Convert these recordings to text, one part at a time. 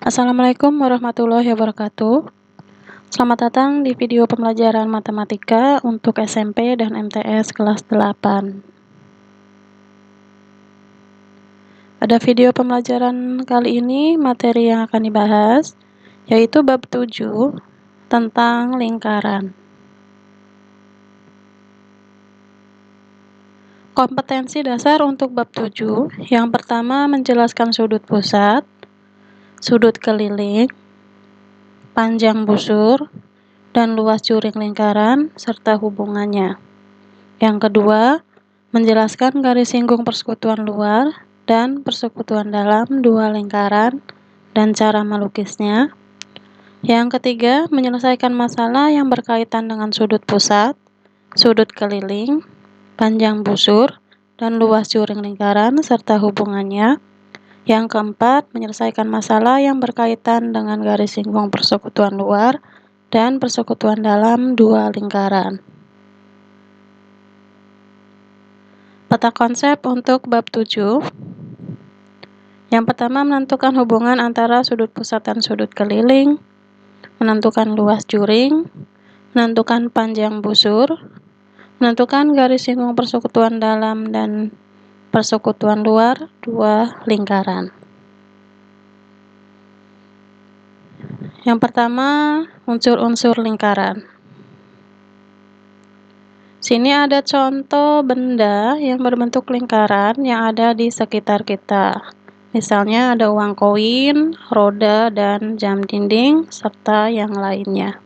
Assalamualaikum warahmatullahi wabarakatuh. Selamat datang di video pembelajaran matematika untuk SMP dan MTS kelas 8. Pada video pembelajaran kali ini, materi yang akan dibahas yaitu bab 7 tentang lingkaran. Kompetensi dasar untuk bab 7, yang pertama menjelaskan sudut pusat, sudut keliling, panjang busur, dan luas juring lingkaran, serta hubungannya. Yang kedua, menjelaskan garis singgung persekutuan luar dan persekutuan dalam dua lingkaran dan cara melukisnya. Yang ketiga, menyelesaikan masalah yang berkaitan dengan sudut pusat, sudut keliling, panjang busur, dan luas juring lingkaran, serta hubungannya. Yang keempat, menyelesaikan masalah yang berkaitan dengan garis singgung persekutuan luar dan persekutuan dalam dua lingkaran. Peta konsep untuk bab 7. Yang pertama, menentukan hubungan antara sudut pusat dan sudut keliling, menentukan luas juring, menentukan panjang busur, menentukan garis singgung persekutuan dalam dan persekutuan luar dua lingkaran. Yang pertama, unsur-unsur lingkaran. Sini ada contoh benda yang berbentuk lingkaran yang ada di sekitar kita. Misalnya ada uang koin, roda, dan jam dinding, serta yang lainnya.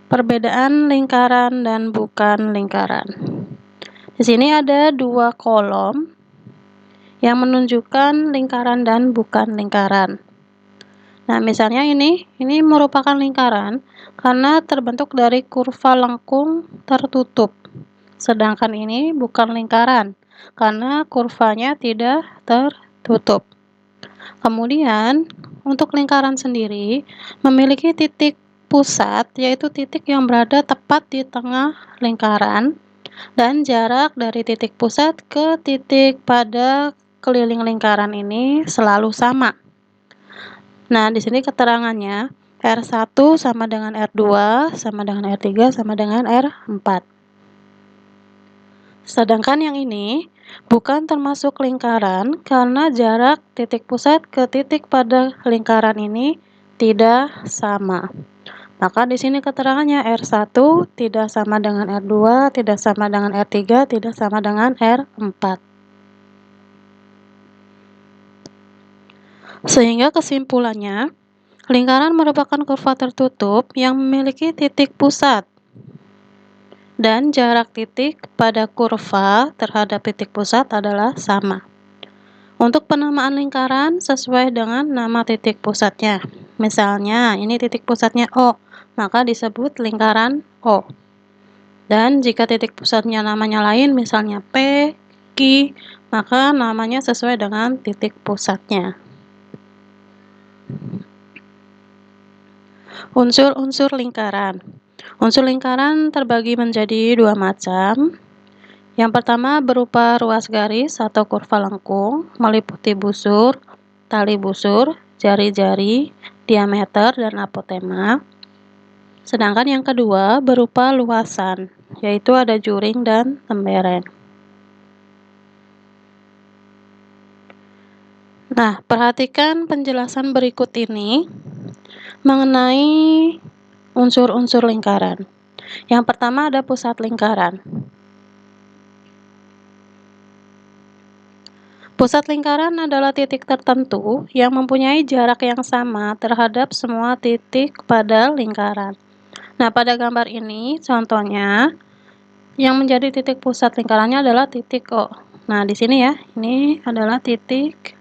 Perbedaan lingkaran dan bukan lingkaran. Di sini ada dua kolom yang menunjukkan lingkaran dan bukan lingkaran. Nah, misalnya ini merupakan lingkaran karena terbentuk dari kurva lengkung tertutup. Sedangkan ini bukan lingkaran karena kurvanya tidak tertutup. Kemudian, untuk lingkaran sendiri memiliki titik pusat, yaitu titik yang berada tepat di tengah lingkaran, dan jarak dari titik pusat ke titik pada keliling lingkaran ini selalu sama. Nah, di sini keterangannya R1 sama dengan R2 sama dengan R3 sama dengan R4. Sedangkan yang ini bukan termasuk lingkaran karena jarak titik pusat ke titik pada lingkaran ini tidak sama. Maka di sini keterangannya R1 tidak sama dengan R2, tidak sama dengan R3, tidak sama dengan R4. Sehingga kesimpulannya, lingkaran merupakan kurva tertutup yang memiliki titik pusat dan jarak titik pada kurva terhadap titik pusat adalah sama. Untuk penamaan lingkaran sesuai dengan nama titik pusatnya. Misalnya, ini titik pusatnya O, maka disebut lingkaran O. Dan jika titik pusatnya namanya lain, misalnya P, Q, maka namanya sesuai dengan titik pusatnya. Unsur-unsur lingkaran. Unsur lingkaran terbagi menjadi dua macam. Yang pertama berupa ruas garis atau kurva lengkung, meliputi busur, tali busur, jari-jari, diameter, dan apotema. Sedangkan yang kedua berupa luasan, yaitu ada juring dan lembereng. Nah, perhatikan penjelasan berikut ini mengenai unsur-unsur lingkaran. Yang pertama ada pusat lingkaran. Pusat lingkaran adalah titik tertentu yang mempunyai jarak yang sama terhadap semua titik pada lingkaran. Nah, pada gambar ini contohnya yang menjadi titik pusat lingkarannya adalah titik O. Nah, di sini ya, ini adalah titik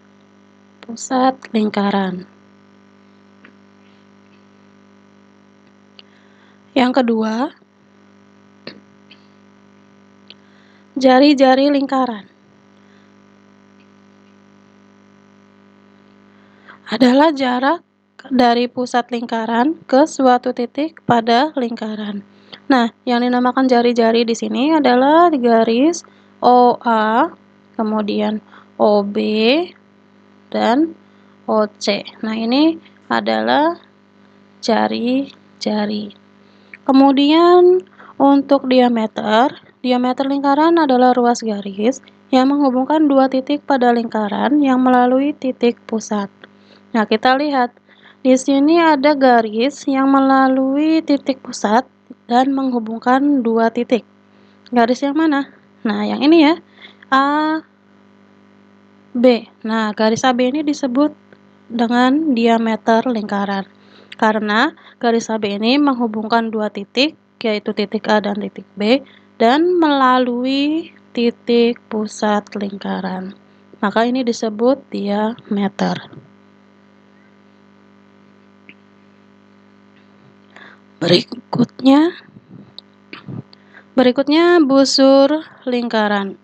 pusat lingkaran. Yang kedua, jari-jari lingkaran adalah jarak dari pusat lingkaran ke suatu titik pada lingkaran. Nah, yang dinamakan jari-jari di sini adalah garis OA, kemudian OB, dan OC. Nah, ini adalah jari-jari. Kemudian untuk diameter lingkaran adalah ruas garis yang menghubungkan dua titik pada lingkaran yang melalui titik pusat. Nah, kita lihat di sini ada garis yang melalui titik pusat dan menghubungkan dua titik. Garis yang mana? Nah, yang ini ya, A, B. Nah, garis AB ini disebut dengan diameter lingkaran karena garis AB ini menghubungkan dua titik, yaitu titik A dan titik B, dan melalui titik pusat lingkaran. Maka ini disebut diameter. Berikutnya busur lingkaran.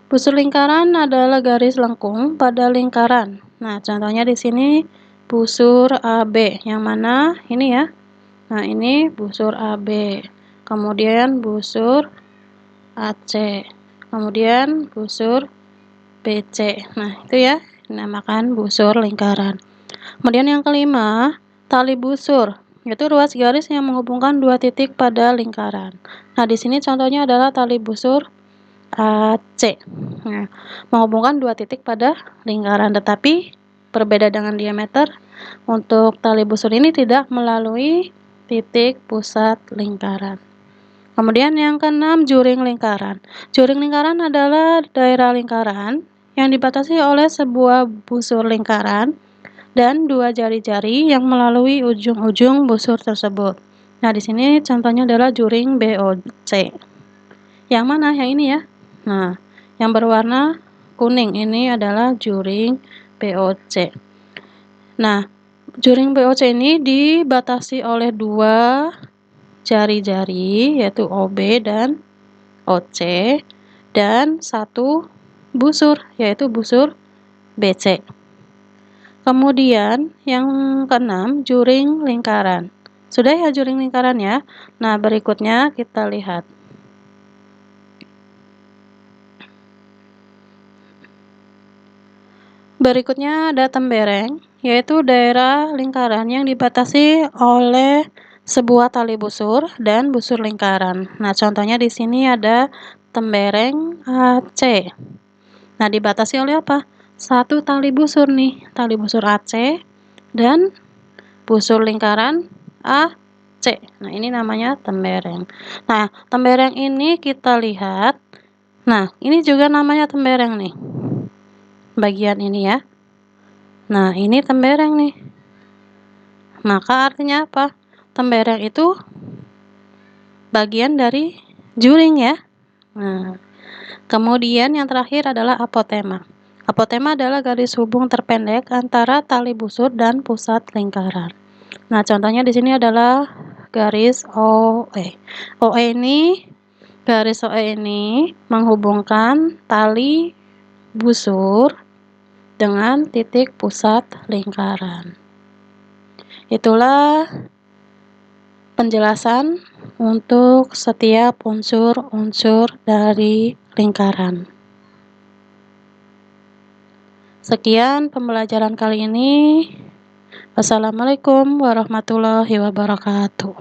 Busur lingkaran adalah garis lengkung pada lingkaran. Nah, contohnya di sini busur AB, yang mana ini ya. Nah, ini busur AB. Kemudian busur AC. Kemudian busur BC. Nah, itu ya, dinamakan busur lingkaran. Kemudian yang kelima, tali busur, yaitu ruas garis yang menghubungkan dua titik pada lingkaran. Nah, di sini contohnya adalah tali busur AC. Nah, menghubungkan dua titik pada lingkaran, tetapi berbeda dengan diameter. Untuk tali busur ini tidak melalui titik pusat lingkaran. Kemudian yang keenam, juring lingkaran. Juring lingkaran adalah daerah lingkaran yang dibatasi oleh sebuah busur lingkaran dan dua jari-jari yang melalui ujung-ujung busur tersebut. Nah, di sini contohnya adalah juring BOC. Yang mana? Yang ini ya. Nah, yang berwarna kuning ini adalah juring BOC. Nah, juring BOC ini dibatasi oleh dua jari-jari, yaitu OB dan OC, dan satu busur, yaitu busur BC. Kemudian yang keenam, juring lingkaran. Sudah ya juring lingkaran ya. Nah, berikutnya kita lihat. Berikutnya ada tembereng, yaitu daerah lingkaran yang dibatasi oleh sebuah tali busur dan busur lingkaran. Nah, contohnya di sini ada tembereng AC. Nah, dibatasi oleh apa? Satu tali busur nih, tali busur AC dan busur lingkaran AC. Nah, ini namanya tembereng. Nah, tembereng ini kita lihat. Nah, ini juga namanya tembereng nih. Bagian ini ya. Nah, ini tembereng nih. Maka artinya apa? Tembereng itu bagian dari juring ya. Nah, kemudian yang terakhir adalah apotema. Apotema adalah garis hubung terpendek antara tali busur dan pusat lingkaran. Nah, contohnya di sini adalah garis OE. Garis OE ini menghubungkan tali busur dengan titik pusat lingkaran. Itulah penjelasan untuk setiap unsur-unsur dari lingkaran. Sekian pembelajaran kali ini. Wassalamualaikum warahmatullahi wabarakatuh.